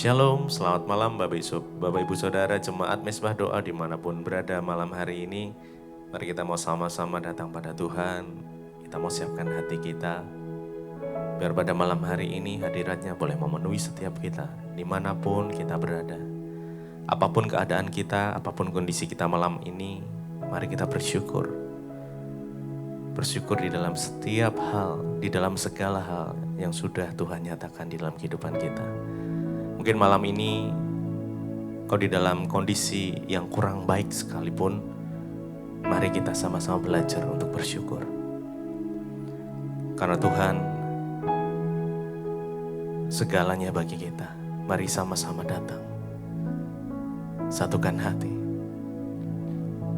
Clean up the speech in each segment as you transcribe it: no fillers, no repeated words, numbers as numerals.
Shalom, selamat malam Bapak Ibu Saudara Jemaat Mezbah Doa dimanapun berada malam hari ini. Mari kita mau sama-sama datang pada Tuhan. Kita mau siapkan hati kita. Biar pada malam hari ini hadiratnya boleh memenuhi setiap kita. Dimanapun kita berada. Apapun keadaan kita, apapun kondisi kita malam ini. Mari kita bersyukur. Bersyukur di dalam setiap hal, di dalam segala hal yang sudah Tuhan nyatakan di dalam kehidupan kita. Mungkin malam ini kau di dalam kondisi yang kurang baik sekalipun, mari kita sama-sama belajar untuk bersyukur. Karena Tuhan segalanya bagi kita. Mari sama-sama datang. Satukan hati.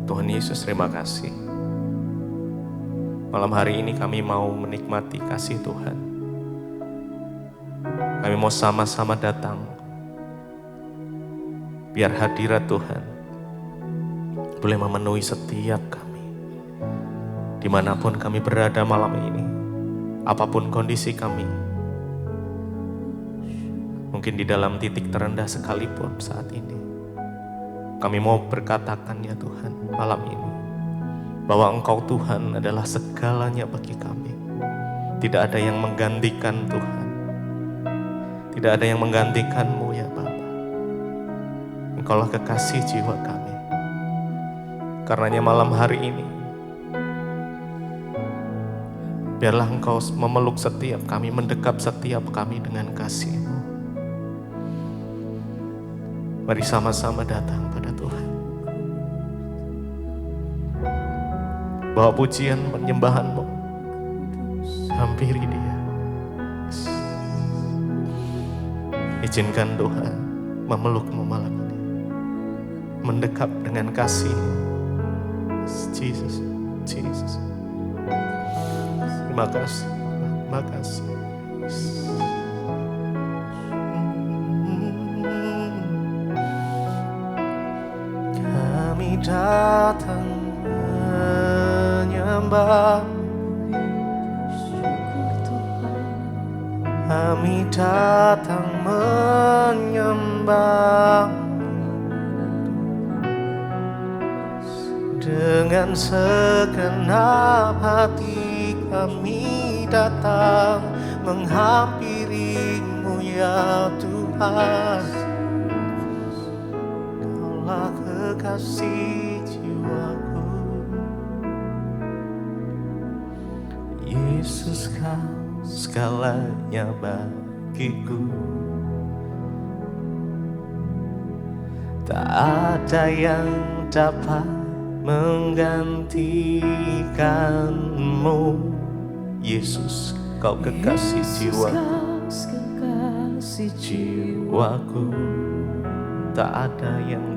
Tuhan Yesus, terima kasih. Malam hari ini kami mau menikmati kasih Tuhan. Kami mau sama-sama datang. Biar hadirat Tuhan boleh memenuhi setiap kami. Dimanapun kami berada malam ini. Apapun kondisi kami. Mungkin di dalam titik terendah sekalipun saat ini. Kami mau berkatakan ya Tuhan malam ini. Bahwa Engkau Tuhan adalah segalanya bagi kami. Tidak ada yang menggantikan Tuhan. Tidak ada yang menggantikan-Mu ya Bapa. Engkaulah kekasih jiwa kami. Karenanya malam hari ini, biarlah Engkau memeluk setiap kami, mendekap setiap kami dengan kasih-Mu. Mari sama-sama datang pada Tuhan. Bawa pujian penyembahan-Mu. Hampiri Dia. Izinkan Tuhan memeluk-Mu malam ini. Mendekap dengan kasih. Jesus, Jesus. Terima kasih, terima kasih. Kami datang menyembah. Kami datang menyembah. Dengan segenap hati kami datang menghampiri-Mu ya Tuhan. Kaulah kekasih jiwaku. Yesus, Kau segalanya bagiku. Tak ada yang dapat menggantikan-Mu. Yesus, Kau kekasih jiwaku. Tak ada yang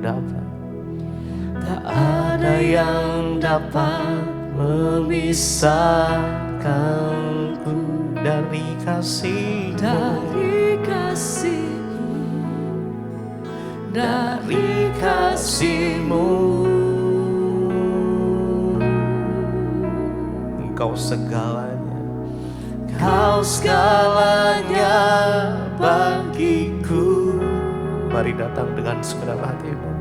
dapat memisahkanku dari kasih-Mu. Kau segalanya bagiku. Mari datang dengan segenap hati-Mu.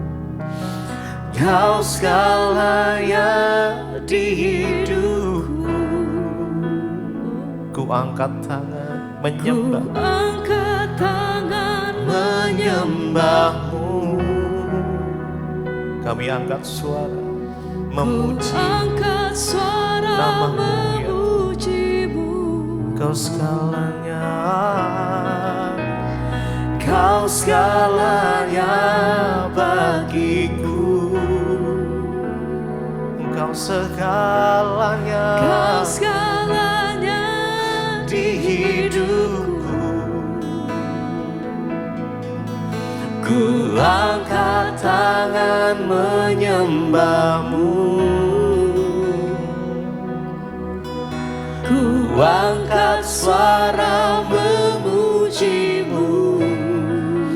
Kau segalanya di hidupku. Ku angkat tangan menyembah-Mu. Kami angkat suara memuji nama-Mu ya. Kau segalanya bagiku. Kau segalanya di hidupku. Ku angkat tangan menyembah-Mu. Ku angkat suara memuji-Mu.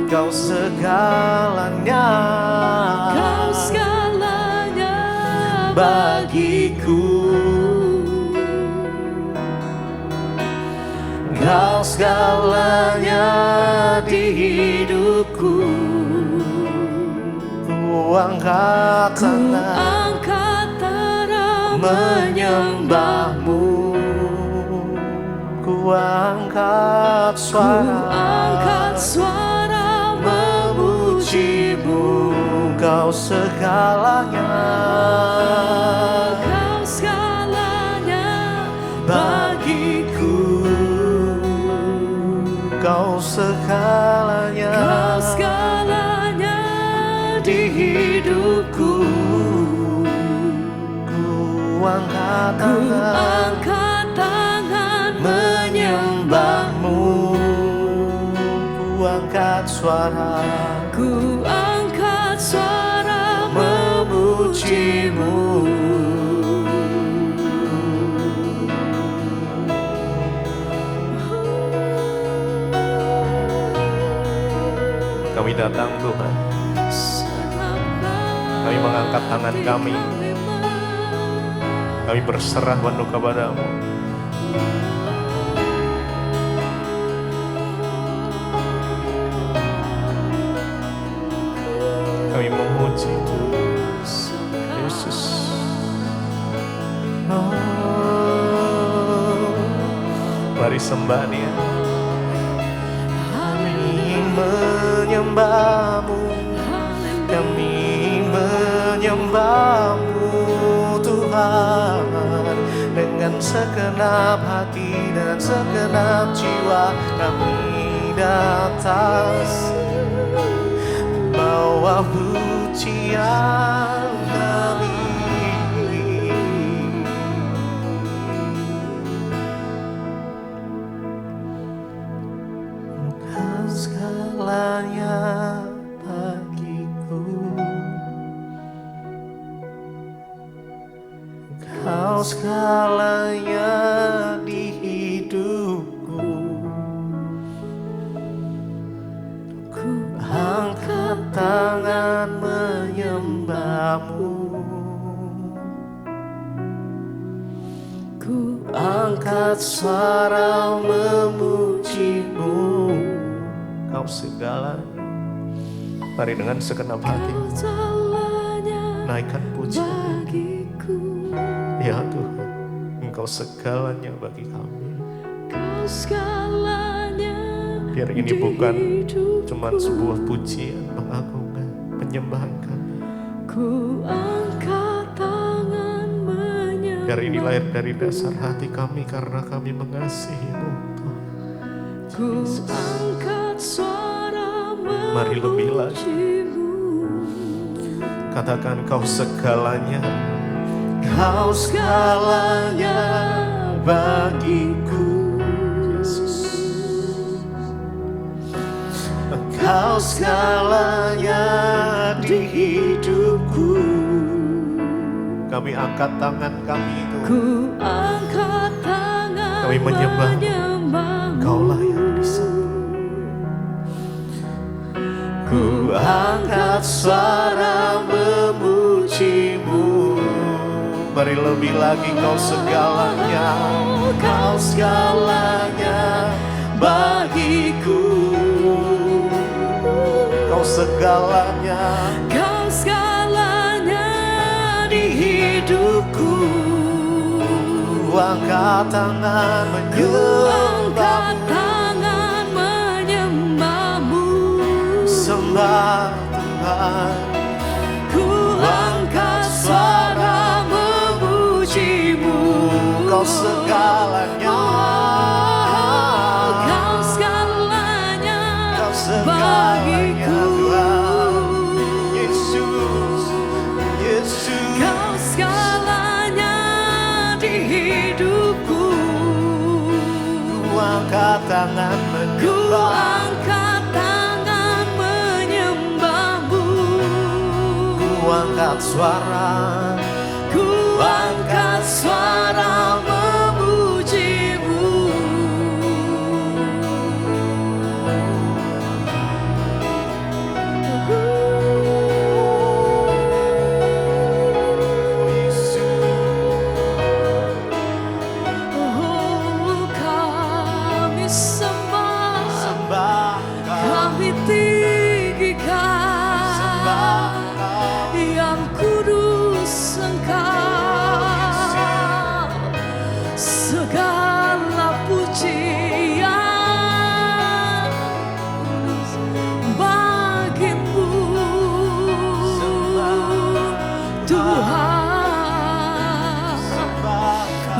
Kau segalanya bagiku. Kau segalanya di hidup angkat tangan menyembahmu, ku angkat suara memujimu. Kau segalanya bagiku, kau segalanya di hidupku. Ku angkat tangan menyembahmu, ku angkat suara memujimu. Kami datang Tuhan, kami mengangkat tangan kami berserah penuh kepadamu. Kami memuji Yesus. Oh, mari sembah Dia. Kami menyembahmu, kami menyembahmu Tuhan, dengan segenap hati dan segenap jiwa. Kami datang bawa pujian kami. Engkau segalanya bagiku, Engkau segalanya di hidupku. Ku angkat tangan menyembahmu, ku angkat suara memujimu. Kau segalanya. Mari dengan segenap hati naikkan pujian. Ya Tuhan, Engkau segalanya bagi kami. Biar ini bukan cuma sebuah pujian, pengagungkan, penyembahan kami. Biar ini lahir dari dasar hati kami karena kami mengasihi-Mu. Mari lebih lagi katakan Kau segalanya, Kau segalanya bagiku. Yesus, Kau segalanya di hidupku. Kami angkat tangan kami itu, kami menyembah. Kaulah yang disembah. Ku angkat suara memujimu. Mari lebih lagi. Kau segalanya, Kau segalanya bagiku. Kau segalanya di hidupku. Ku angkat tangan menyembahmu, sembah Tuhan. Ku angkat suara memujimu. Kau segalanya, Kau segalanya bagiku. Yesus, Yesus, Kau segalanya di hidupku. Ku angkat tangan menyembahmu, ku angkat suara memujimu. Oh, kami sembah, kami tinggikan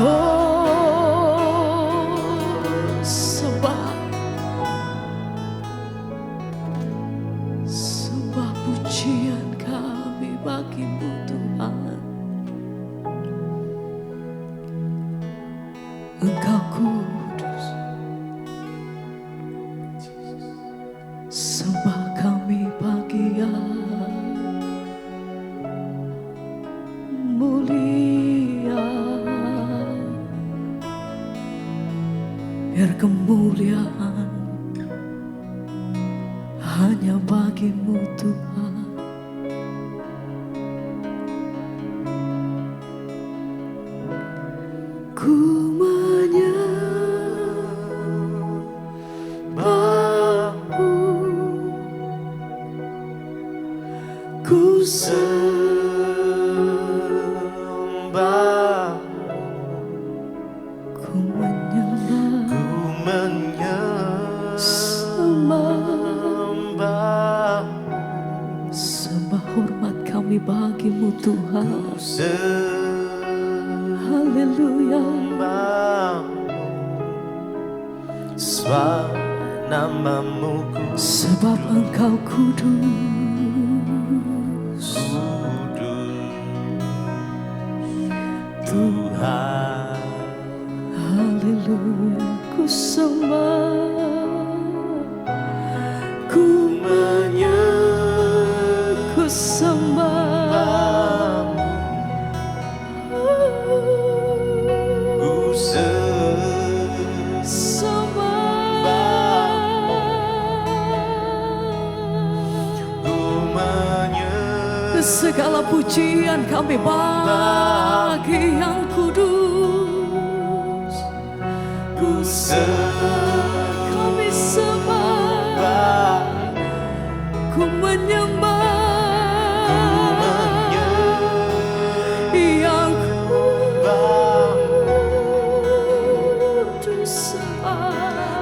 Oh, sembah pujian kami bagi-Mu Tuhan. Engkau kudus. Sembah kami bagi yang mulia. Biar kemuliaan hanya bagi-Mu Tuhan. Ku menyembah-Mu, ku sembah, ku menyembah, sembah hormat kami bagi-Mu Tuhan. Haleluya. Sebab nama-Mu Sebab Engkau kudus. Tuhan. Haleluya. Ku sembah, ku menyembah, ku sembah, Ku segala pujian kami bagi yang kudus. Kami sembah, ku menyembah yang kudus.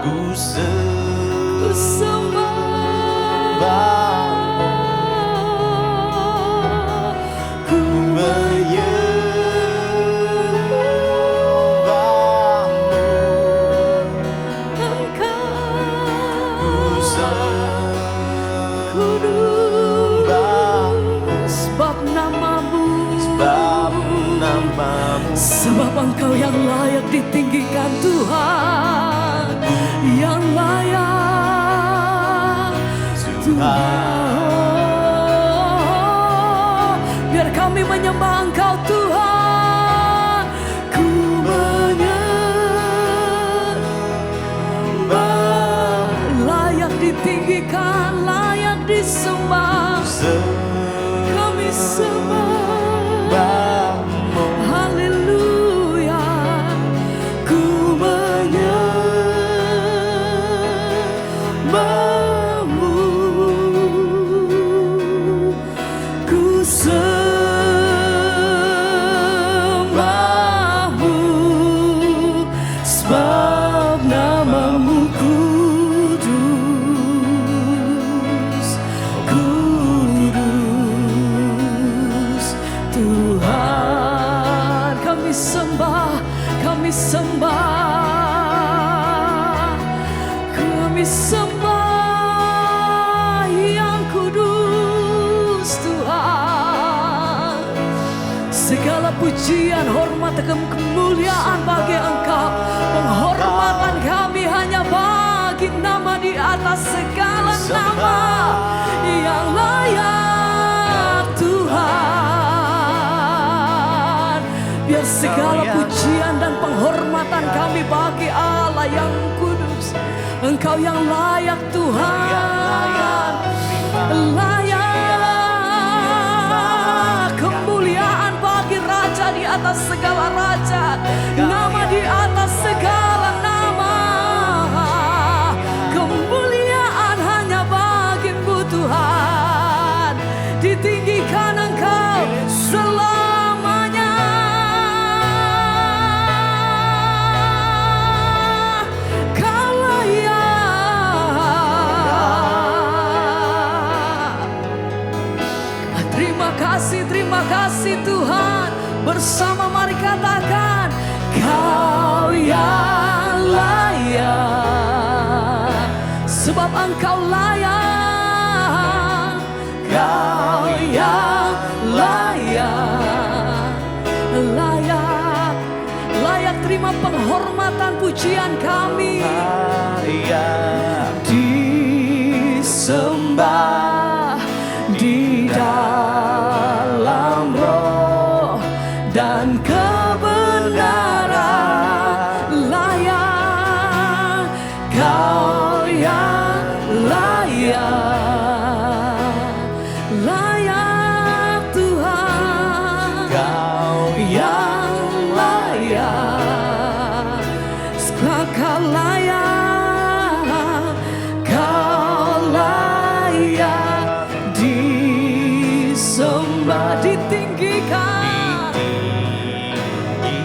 Ku sembah, sebab Engkau yang layak ditinggikan Tuhan, yang layak Tuhan. Biar kami menyembah Engkau Tuhan. Ku menyembah, layak ditinggikan, layak disembah. Kami sembah. Kami sembah yang kudus Tuhan. Segala pujian, hormat dan kemuliaan bagi Engkau. Penghormatan kami hanya bagi nama di atas segala nama yang layak Tuhan. Biar segala pujian dan penghormatan kami bagi Allah yang kudus. Engkau yang layak Tuhan, layak kemuliaan bagi Raja di atas segala raja, nama di atas segala nama. Kemuliaan hanya bagi-Mu Tuhan, ditinggikan Engkau selamanya. Terima kasih Tuhan. Bersama mari katakan Engkau layak, Kau yang layak, layak, layak terima penghormatan pujian kami. Disembah di dalam roh dan kebenaran, layak, Kau yang layak, layak Tuhan, Kau yang layak, Kau layak, Kau layak disembah, ditinggikan.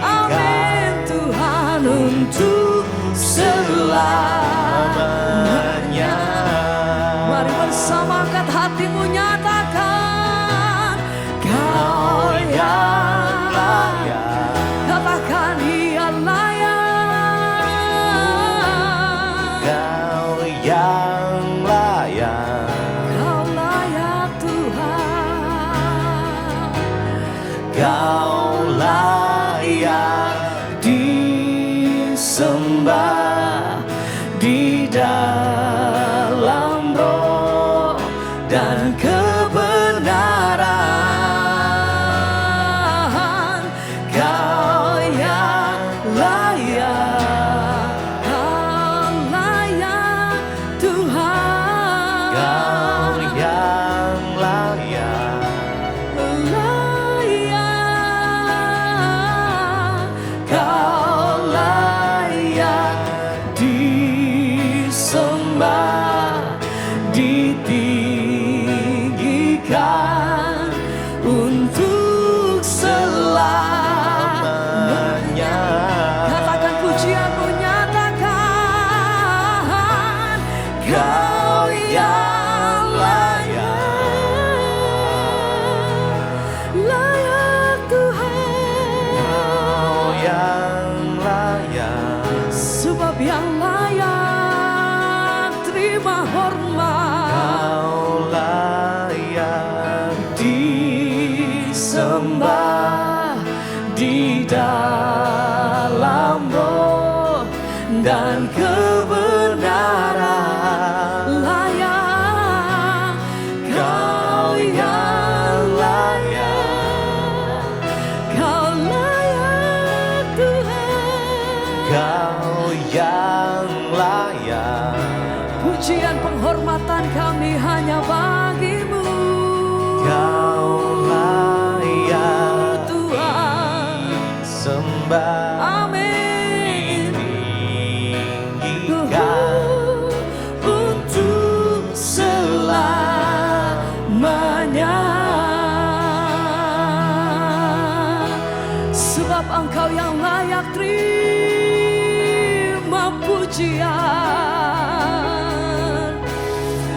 Amin Tuhan untuk selamanya. Mari bersama angkat hatimu, nyatakan Kau yang layak. Katakan Ia layak, Kau yang layak, Kau layak Tuhan, Kau layak disembah di dalam roh dan kebenaran. Kau yang layak, Kau layak Tuhan, Kau yang layak, layak, Kau layak disembah, ditinggikan untuk selamanya. Katakan pujianmu, nyatakan Kau yang layak, layak Tuhan, Kau yang layak, sebab yang layak terima hormat, Kau layak disembah di dalam roh dan kebenaran, layak, Kau yang layak, Kau layak Tuhan. Kau yang layak, Pujian penghormatan kami hanya bagi-Mu, Kau layak Tuhan. disembah, Amin. ditinggikan Untuk selamanya, sebab Engkau yang layak terima pujian,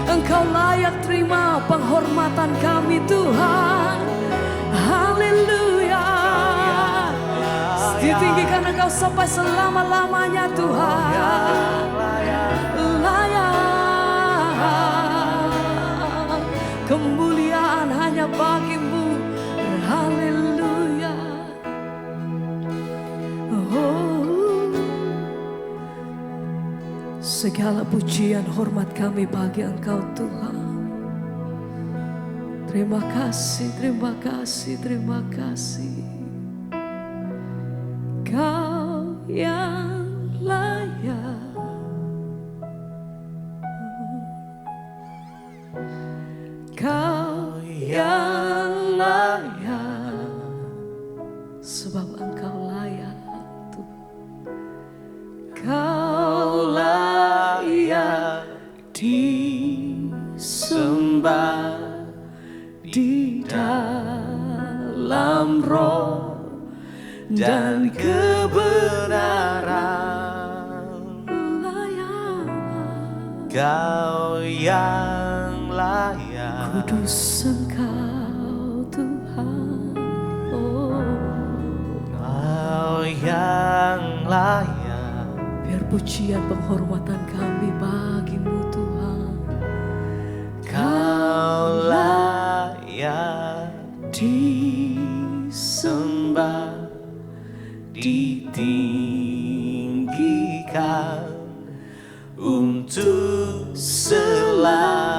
Engkau layak terima penghormatan kami Tuhan. Haleluya. Ditinggikan Engkau sampai selama-lamanya Tuhan. Layak, kemuliaan hanya bagi-Mu. Haleluya. Oh, segala pujian hormat kami bagi Engkau Tuhan. Terima kasih, terima kasih, terima kasih. Kau yang layak, Kau yang layak, sebab Engkau layak Tuhan. Kau layak disembah di dalam roh dan kebenaran, layak, Kau yang layak, kudus Engkau Tuhan. Oh, Kau yang layak, biar pujian penghormatan kami bagi-Mu Tuhan. layak disembah, ditinggikan untuk selamanya.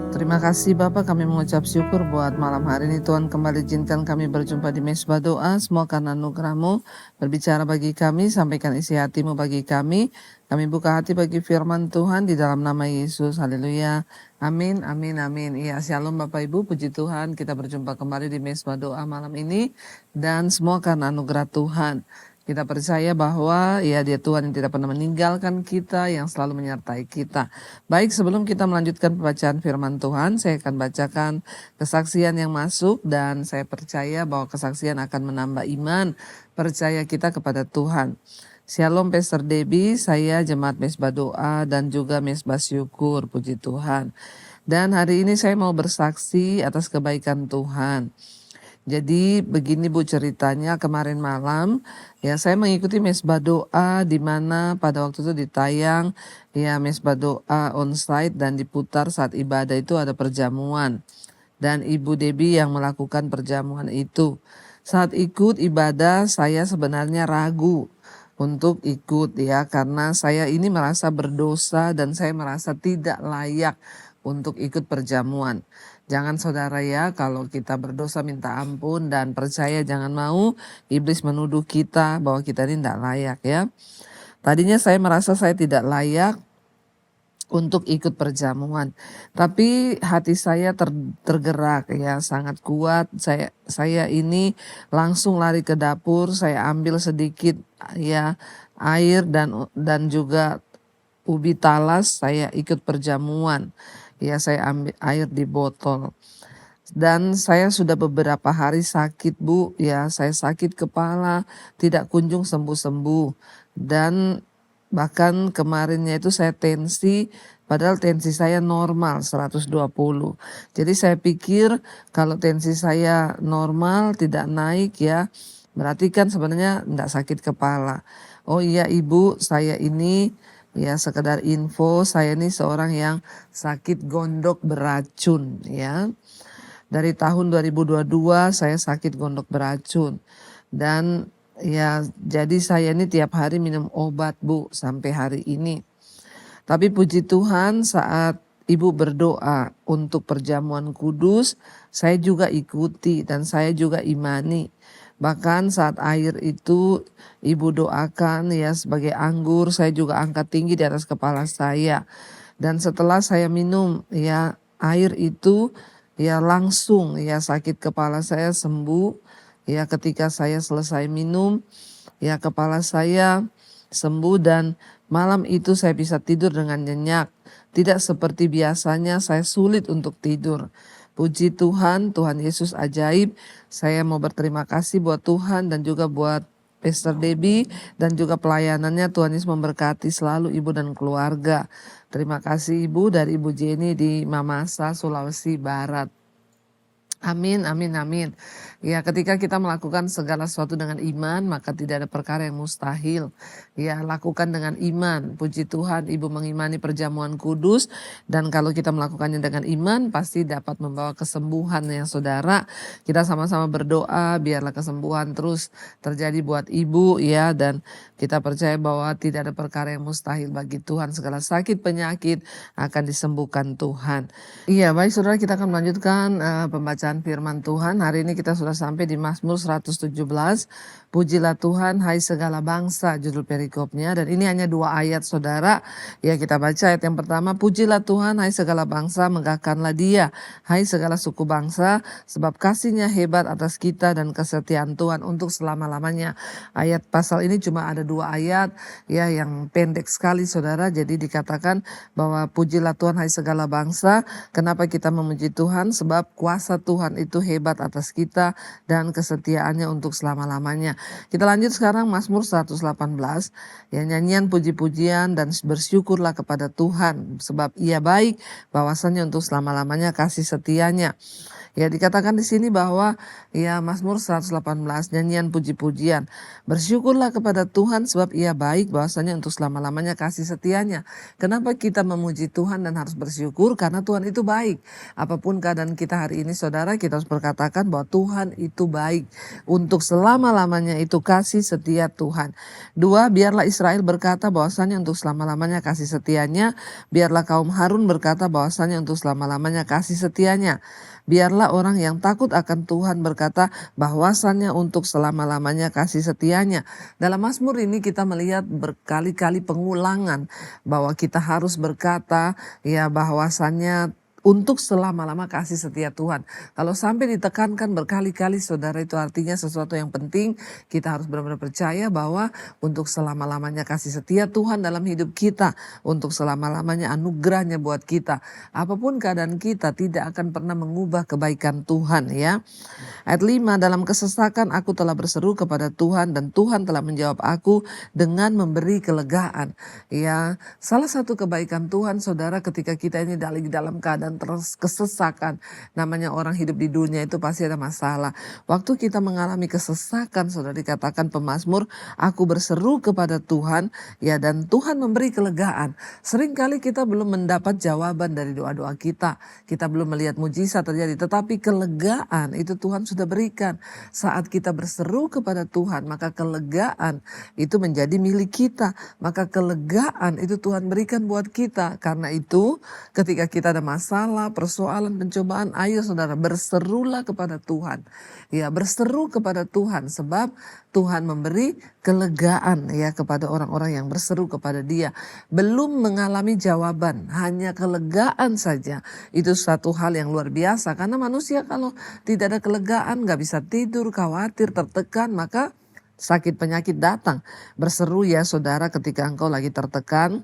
Terima kasih Bapak, kami mengucap syukur buat malam hari ini. Tuhan kembali izinkan kami berjumpa di Mesbah Doa. Semua karena anugerah-Mu berbicara bagi kami, sampaikan isi hati-Mu bagi kami. Kami buka hati bagi firman Tuhan di dalam nama Yesus. Haleluya. Amin, amin, amin. Iya, shalom Bapak Ibu, puji Tuhan. Kita berjumpa kembali di Mesbah Doa malam ini. Dan semua karena anugerah Tuhan. Kita percaya bahwa ya Dia Tuhan yang tidak pernah meninggalkan kita, yang selalu menyertai kita. Baik, sebelum kita melanjutkan pembacaan firman Tuhan, saya akan bacakan kesaksian yang masuk dan saya percaya bahwa kesaksian akan menambah iman, percaya kita kepada Tuhan. Shalom Pastor Debbie, saya jemaat Mesbah Doa dan juga Mesbah Syukur, puji Tuhan. Dan hari ini saya mau bersaksi atas kebaikan Tuhan. Jadi begini Bu ceritanya, kemarin malam ya saya mengikuti Mesbah Doa di mana pada waktu itu ditayang ya Mesbah Doa onsite dan diputar saat ibadah itu ada perjamuan. Dan Ibu Debbie yang melakukan perjamuan itu. Saat ikut ibadah saya sebenarnya ragu untuk ikut ya karena saya ini merasa berdosa dan saya merasa tidak layak untuk ikut perjamuan. Jangan saudara ya, kalau kita berdosa minta ampun dan percaya jangan mau iblis menuduh kita bahwa kita ini tidak layak ya. Tadinya saya merasa saya tidak layak untuk ikut perjamuan. Tapi hati saya tergerak ya, sangat kuat. Saya ini langsung lari ke dapur, saya ambil sedikit ya air dan juga ubi talas, saya ikut perjamuan. Ya saya ambil air di botol. Dan saya sudah beberapa hari sakit Bu, ya saya sakit kepala, tidak kunjung sembuh-sembuh. Dan bahkan kemarinnya itu saya tensi, padahal tensi saya normal 120. Jadi saya pikir kalau tensi saya normal tidak naik ya, berarti kan sebenarnya tidak sakit kepala. Oh iya Ibu, saya ini ya sekedar info, saya ini seorang yang sakit gondok beracun ya. Dari tahun 2022 saya sakit gondok beracun. Dan ya jadi saya ini tiap hari minum obat Bu sampai hari ini. Tapi puji Tuhan saat Ibu berdoa untuk perjamuan kudus, saya juga ikuti dan saya juga imani. Bahkan saat air itu Ibu doakan ya sebagai anggur, saya juga angkat tinggi di atas kepala saya. Dan setelah saya minum ya air itu ya langsung ya sakit kepala saya sembuh. Ya ketika saya selesai minum ya kepala saya sembuh dan malam itu saya bisa tidur dengan nyenyak. Tidak seperti biasanya saya sulit untuk tidur. Puji Tuhan, Tuhan Yesus ajaib. Saya mau berterima kasih buat Tuhan dan juga buat Pastor Debbie dan juga pelayanannya. Tuhan Yesus memberkati selalu Ibu dan keluarga. Terima kasih Ibu dari Ibu Jenny di Mamasa, Sulawesi Barat. Amin, amin, amin. Ya ketika kita melakukan segala sesuatu dengan iman maka tidak ada perkara yang mustahil. Ya lakukan dengan iman. Puji Tuhan Ibu mengimani perjamuan kudus. Dan kalau kita melakukannya dengan iman pasti dapat membawa kesembuhan ya saudara. Kita sama-sama berdoa biarlah kesembuhan terus terjadi buat Ibu ya. Dan kita percaya bahwa tidak ada perkara yang mustahil bagi Tuhan. Segala sakit penyakit akan disembuhkan Tuhan. Iya baik saudara, kita akan melanjutkan pembacaan firman Tuhan. Hari ini kita sudah sampai di Mazmur 117. Pujilah Tuhan hai segala bangsa, judul perikopnya. Dan ini hanya 2 ayat saudara. Ya kita baca ayat yang pertama. Pujilah Tuhan hai segala bangsa, megahkanlah Dia hai segala suku bangsa, sebab kasih-Nya hebat atas kita dan kesetiaan Tuhan untuk selama-lamanya. Ayat pasal ini cuma ada 2 ayat ya yang pendek sekali saudara. Jadi dikatakan bahwa pujilah Tuhan hai segala bangsa. Kenapa kita memuji Tuhan? Sebab kuasa Tuhan itu hebat atas kita dan kesetiaannya untuk selama-lamanya. Kita lanjut sekarang Mazmur 118, ya, nyanyian puji-pujian dan bersyukurlah kepada Tuhan sebab Ia baik, bahwasanya untuk selama-lamanya kasih setianya. Ya, dikatakan di sini bahwa ya Mazmur 118 nyanyian puji-pujian. Bersyukurlah kepada Tuhan sebab Ia baik, bahwasanya untuk selama-lamanya kasih setianya. Kenapa kita memuji Tuhan dan harus bersyukur? Karena Tuhan itu baik. Apapun keadaan kita hari ini saudara, kita harus berkatakan bahwa Tuhan itu baik. Untuk selama-lamanya itu kasih setia Tuhan. 2, biarlah Israel berkata bahwasanya untuk selama-lamanya kasih setianya. Biarlah kaum Harun berkata bahwasanya untuk selama-lamanya kasih setianya. Biarlah orang yang takut akan Tuhan berkata bahwasannya untuk selama-lamanya kasih setianya. Dalam Mazmur ini kita melihat berkali-kali pengulangan bahwa kita harus berkata ya bahwasannya untuk selama-lama kasih setia Tuhan. Kalau sampai ditekankan berkali-kali saudara, itu artinya sesuatu yang penting. Kita harus benar-benar percaya bahwa untuk selama-lamanya kasih setia Tuhan dalam hidup kita. Untuk selama-lamanya anugerahnya buat kita. Apapun keadaan kita tidak akan pernah mengubah kebaikan Tuhan ya. Ayat 5, dalam kesesakan aku telah berseru kepada Tuhan dan Tuhan telah menjawab aku dengan memberi kelegaan. Ya, salah satu kebaikan Tuhan saudara ketika kita ini dalam keadaan terus kesesakan. Namanya orang hidup di dunia itu pasti ada masalah. Waktu kita mengalami kesesakan saudara, dikatakan pemazmur, aku berseru kepada Tuhan ya dan Tuhan memberi kelegaan. Seringkali kita belum mendapat jawaban dari doa-doa kita. Kita belum melihat mujizat terjadi, tetapi kelegaan itu Tuhan sudah berikan. Saat kita berseru kepada Tuhan, maka kelegaan itu menjadi milik kita. Maka kelegaan itu Tuhan berikan buat kita. Karena itu ketika kita ada masalah, persoalan, pencobaan, ayo saudara berserulah kepada Tuhan. Ya, berseru kepada Tuhan sebab Tuhan memberi kelegaan ya kepada orang-orang yang berseru kepada Dia. Belum mengalami jawaban, hanya kelegaan saja. Itu satu hal yang luar biasa karena manusia kalau tidak ada kelegaan, gak bisa tidur, khawatir, tertekan, maka sakit penyakit datang. Berseru ya saudara ketika engkau lagi tertekan.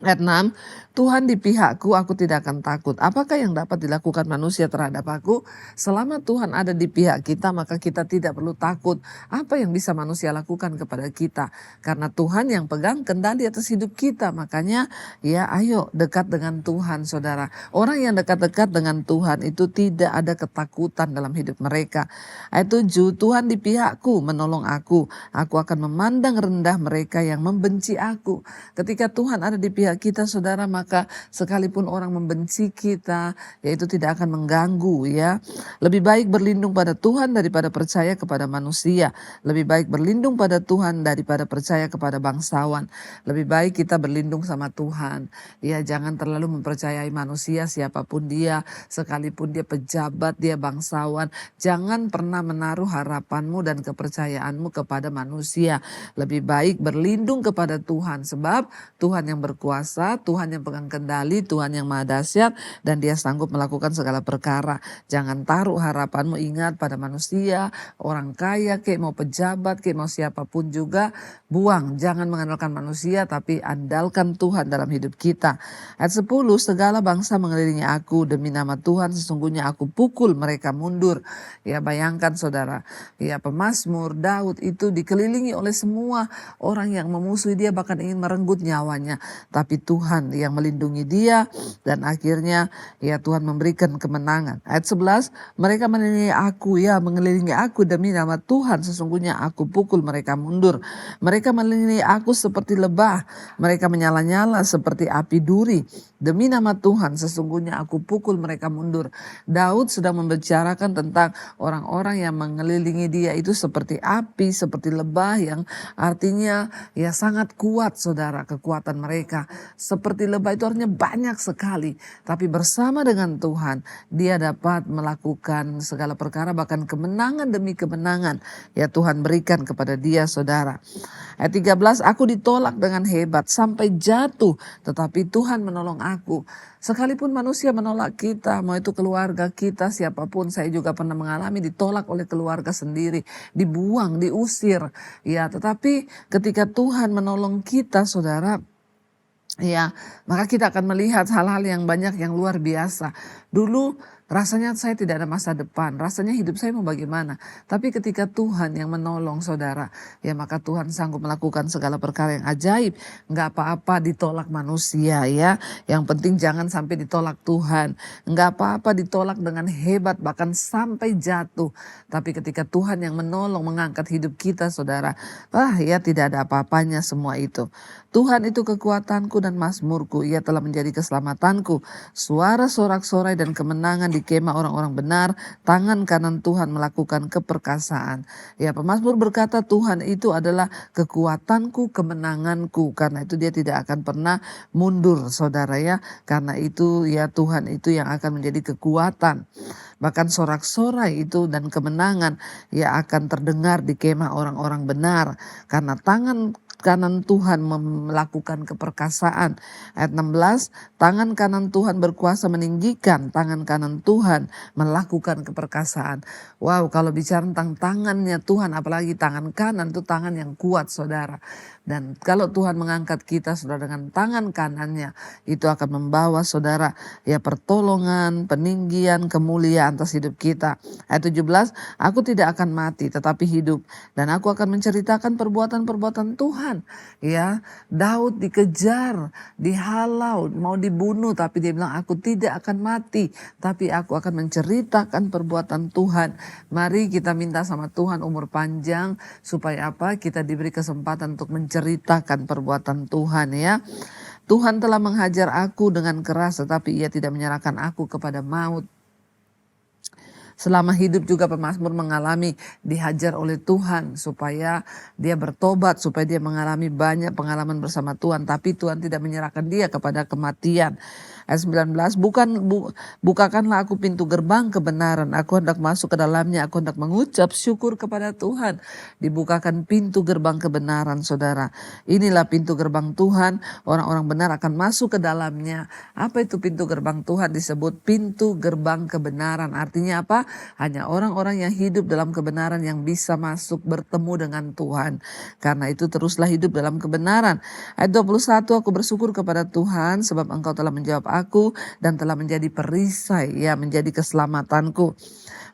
Ayat 6, Tuhan di pihakku, aku tidak akan takut. Apakah yang dapat dilakukan manusia terhadap aku? Selama Tuhan ada di pihak kita, maka kita tidak perlu takut. Apa yang bisa manusia lakukan kepada kita? Karena Tuhan yang pegang kendali atas hidup kita. Makanya ya ayo dekat dengan Tuhan saudara. Orang yang dekat-dekat dengan Tuhan itu tidak ada ketakutan dalam hidup mereka. Ayat 7, Tuhan di pihakku, menolong aku. Aku akan memandang rendah mereka yang membenci aku. Ketika Tuhan ada di pihak kita saudara, maka sekalipun orang membenci kita, yaitu tidak akan mengganggu ya. Lebih baik berlindung pada Tuhan daripada percaya kepada manusia. Lebih baik berlindung pada Tuhan daripada percaya kepada bangsawan. Lebih baik kita berlindung sama Tuhan. Ya, jangan terlalu mempercayai manusia siapapun dia, sekalipun dia pejabat, dia bangsawan. Jangan pernah menaruh harapanmu dan kepercayaanmu kepada manusia. Lebih baik berlindung kepada Tuhan sebab Tuhan yang berkuasa, Tuhan yang pegang kendali, Tuhan yang maha dahsyat dan Dia sanggup melakukan segala perkara. Jangan taruh harapanmu ingat pada manusia, orang kaya kek mau pejabat kek mau siapapun juga, buang. Jangan mengandalkan manusia tapi andalkan Tuhan dalam hidup kita. Ayat 10, segala bangsa mengelilingi aku, demi nama Tuhan sesungguhnya aku pukul mereka mundur. Ya bayangkan saudara, ya pemazmur Daud itu dikelilingi oleh semua orang yang memusuhi dia, bahkan ingin merenggut nyawanya. Tapi Tuhan yang melindungi dia dan akhirnya ya Tuhan memberikan kemenangan. Ayat 11, mereka mengelilingi aku demi nama Tuhan sesungguhnya aku pukul mereka mundur. Mereka mengelilingi aku seperti lebah, mereka menyala-nyala seperti api duri. Demi nama Tuhan sesungguhnya aku pukul mereka mundur. Daud sedang membicarakan tentang orang-orang yang mengelilingi dia itu seperti api, seperti lebah, yang artinya ya sangat kuat saudara kekuatan mereka. Seperti lebah itu artinya banyak sekali. Tapi bersama dengan Tuhan dia dapat melakukan segala perkara, bahkan kemenangan demi kemenangan ya Tuhan berikan kepada dia saudara. Ayat 13, aku ditolak dengan hebat sampai jatuh tetapi Tuhan menolong aku. Sekalipun manusia menolak kita, mau itu keluarga kita, siapapun, saya juga pernah mengalami ditolak oleh keluarga sendiri, dibuang, diusir. Ya, tetapi ketika Tuhan menolong kita, saudara, ya, maka kita akan melihat hal-hal yang banyak yang luar biasa. Dulu Rasanya saya tidak ada masa depan, rasanya hidup saya mau bagaimana. Tapi ketika Tuhan yang menolong saudara, ya maka Tuhan sanggup melakukan segala perkara yang ajaib. Nggak apa-apa ditolak manusia ya, yang penting jangan sampai ditolak Tuhan. Nggak apa-apa ditolak dengan hebat, bahkan sampai jatuh. Tapi ketika Tuhan yang menolong mengangkat hidup kita saudara, ya tidak ada apa-apanya semua itu. Tuhan itu kekuatanku dan mazmurku, Ia telah menjadi keselamatanku. Suara sorak-sorai dan kemenangan di kemah orang-orang benar, tangan kanan Tuhan melakukan keperkasaan. Ya, pemazmur berkata Tuhan itu adalah kekuatanku, kemenanganku. Karena itu dia tidak akan pernah mundur saudara ya. Karena itu ya Tuhan itu yang akan menjadi kekuatan. Bahkan sorak-sorai itu dan kemenangan ya akan terdengar di kemah orang-orang benar. Karena tangan kanan Tuhan melakukan keperkasaan. Ayat 16, tangan kanan Tuhan berkuasa meninggikan, tangan kanan Tuhan melakukan keperkasaan. Wow, kalau bicara tentang tangannya Tuhan, apalagi tangan kanan itu tangan yang kuat saudara. Dan kalau Tuhan mengangkat kita saudara dengan tangan kanannya, itu akan membawa saudara ya pertolongan, peninggian, kemuliaan atas hidup kita. Ayat 17, aku tidak akan mati tetapi hidup, dan aku akan menceritakan perbuatan-perbuatan Tuhan. Ya, Daud dikejar, dihalau, mau dibunuh, tapi dia bilang aku tidak akan mati, tapi aku akan menceritakan perbuatan Tuhan. Mari kita minta sama Tuhan umur panjang supaya apa? Kita diberi kesempatan untuk menceritakan perbuatan Tuhan ya. Tuhan telah menghajar aku dengan keras, tetapi Ia tidak menyerahkan aku kepada maut. Selama hidup juga pemazmur mengalami dihajar oleh Tuhan supaya dia bertobat, supaya dia mengalami banyak pengalaman bersama Tuhan. Tapi Tuhan tidak menyerahkan dia kepada kematian. Ayat 19, bukakanlah aku pintu gerbang kebenaran, aku hendak masuk ke dalamnya, aku hendak mengucap syukur kepada Tuhan. Dibukakan pintu gerbang kebenaran saudara. Inilah pintu gerbang Tuhan, orang-orang benar akan masuk ke dalamnya. Apa itu pintu gerbang Tuhan? Disebut pintu gerbang kebenaran. Artinya apa? Hanya orang-orang yang hidup dalam kebenaran yang bisa masuk bertemu dengan Tuhan. Karena itu teruslah hidup dalam kebenaran. Ayat 21, aku bersyukur kepada Tuhan sebab Engkau telah menjawab aku dan telah menjadi perisai, ya menjadi keselamatanku.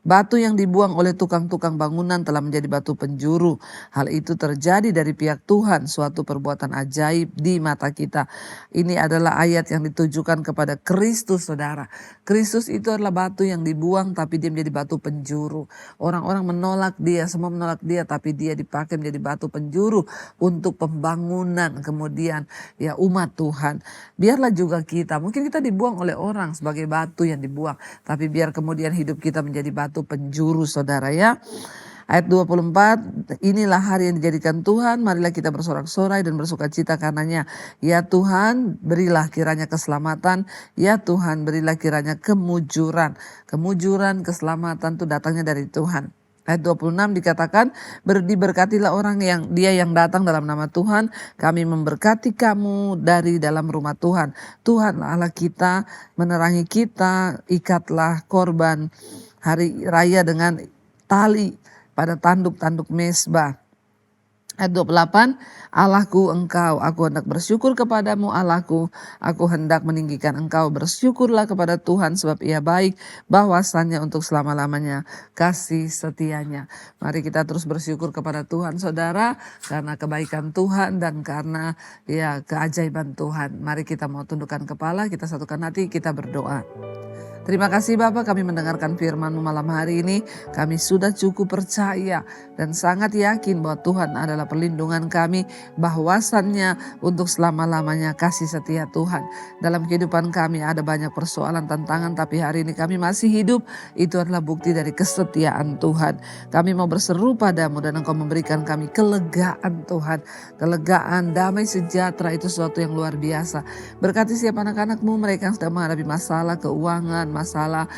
Batu yang dibuang oleh tukang-tukang bangunan telah menjadi batu penjuru. Hal itu terjadi dari pihak Tuhan, suatu perbuatan ajaib di mata kita. Ini adalah ayat yang ditujukan kepada Kristus saudara. Kristus itu adalah batu yang dibuang tapi dia menjadi batu penjuru. Orang-orang menolak dia, semua menolak dia, tapi dia dipakai menjadi batu penjuru untuk pembangunan kemudian ya umat Tuhan. Biarlah juga kita, mungkin kita dibuang oleh orang sebagai batu yang dibuang, tapi biar kemudian hidup kita menjadi batu penjuru saudara ya. Ayat 24, inilah hari yang dijadikan Tuhan, marilah kita bersorak-sorai dan bersuka cita karenanya. Ya Tuhan, berilah kiranya keselamatan, ya Tuhan, berilah kiranya kemujuran. Kemujuran, keselamatan itu datangnya dari Tuhan. Ayat 26 dikatakan, diberkatilah orang yang dia yang datang dalam nama Tuhan, kami memberkati kamu dari dalam rumah Tuhan. Tuhan Allah kita, menerangi kita, ikatlah korban hari raya dengan tali pada tanduk-tanduk mezbah. Ayat 28, Allahku engkau, aku hendak bersyukur kepadamu Allahku, aku hendak meninggikan engkau, bersyukurlah kepada Tuhan sebab ia baik, bahwasannya untuk selama-lamanya kasih setianya. Mari kita terus bersyukur kepada Tuhan saudara, karena kebaikan Tuhan dan karena ya keajaiban Tuhan. Mari kita mau tundukkan kepala, kita satukan hati, kita berdoa. Terima kasih Bapak, kami mendengarkan firman-Mu malam hari ini. Kami sudah cukup percaya dan sangat yakin bahwa Tuhan adalah perlindungan kami, bahwasannya untuk selama-lamanya kasih setia Tuhan. Dalam kehidupan kami ada banyak persoalan, tantangan, tapi hari ini kami masih hidup. Itu adalah bukti dari kesetiaan Tuhan. Kami mau berseru padamu dan Engkau memberikan kami kelegaan Tuhan. Kelegaan, damai, sejahtera itu sesuatu yang luar biasa. Berkati setiap anak-anak-Mu, mereka yang sedang menghadapi masalah keuangan, masalah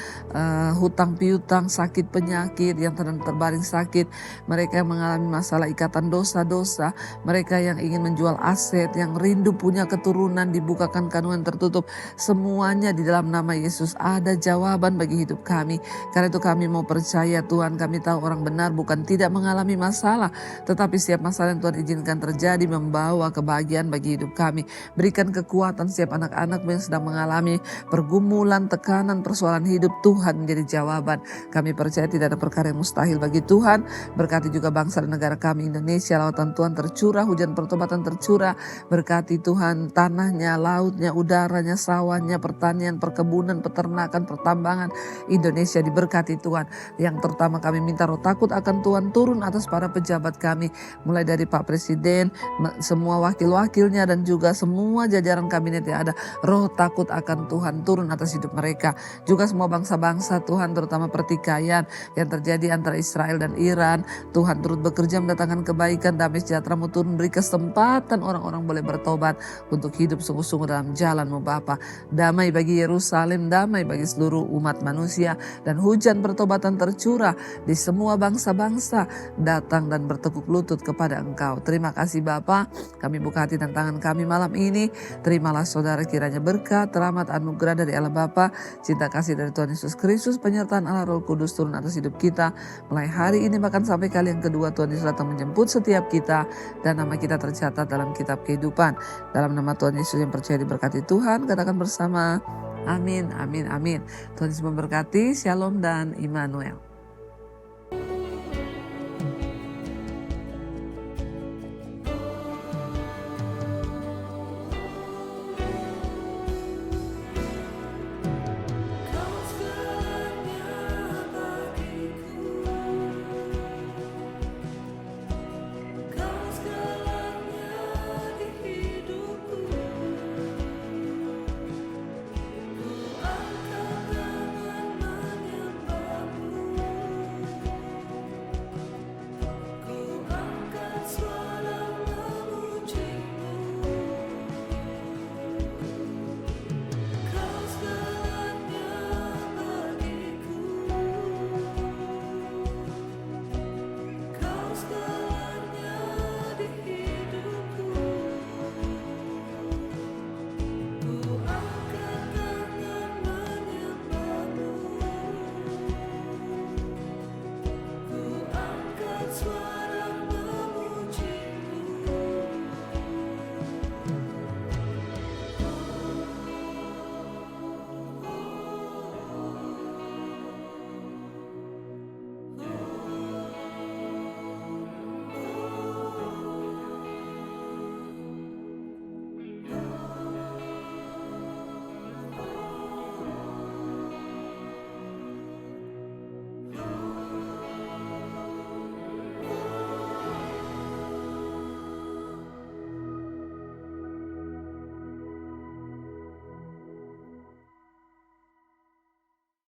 hutang piutang, sakit penyakit, yang terbaring sakit, mereka yang mengalami masalah ikatan dosa dosa-dosa, mereka yang ingin menjual aset, yang rindu punya keturunan, dibukakan kandungan tertutup, semuanya di dalam nama Yesus ada jawaban bagi hidup kami. Karena itu kami mau percaya Tuhan, kami tahu orang benar bukan tidak mengalami masalah, tetapi setiap masalah yang Tuhan izinkan terjadi membawa kebahagiaan bagi hidup kami. Berikan kekuatan setiap anak-anak yang sedang mengalami pergumulan, tekanan, persoalan hidup, Tuhan menjadi jawaban. Kami percaya tidak ada perkara yang mustahil bagi Tuhan. Berkati juga bangsa dan negara kami Indonesia, lautan Tuhan tercurah, hujan pertobatan tercurah. Berkati Tuhan tanahnya, lautnya, udaranya, sawahnya, pertanian, perkebunan, peternakan, pertambangan. Indonesia diberkati Tuhan. Yang terutama kami minta roh takut akan Tuhan turun atas para pejabat kami, mulai dari Pak Presiden, semua wakil-wakilnya dan juga semua jajaran kabinet yang ada. Roh takut akan Tuhan turun atas hidup mereka. Juga semua bangsa-bangsa Tuhan, terutama pertikaian yang terjadi antara Israel dan Iran. Tuhan turut bekerja mendatangkan kebaikan, damai sejahtera-Mu turun, beri kesempatan orang-orang boleh bertobat untuk hidup sungguh-sungguh dalam jalan-Mu Bapa. Damai bagi Yerusalem, damai bagi seluruh umat manusia, dan hujan pertobatan tercurah di semua bangsa-bangsa datang dan bertekuk lutut kepada Engkau. Terima kasih Bapa, kami buka hati dan tangan kami malam ini. Terimalah saudara kiranya berkat, rahmat, anugerah dari Allah Bapa, cinta kasih dari Tuhan Yesus Kristus, penyertaan Allah Roh Kudus turun atas hidup kita mulai hari ini bahkan sampai kali yang kedua Tuhan Yesus datang menjemput setiap kita, dan nama kita tercatat dalam kitab kehidupan. Dalam nama Tuhan Yesus yang percaya diberkati Tuhan, katakan bersama amin, amin, amin. Tuhan Yesus memberkati. Shalom dan Immanuel.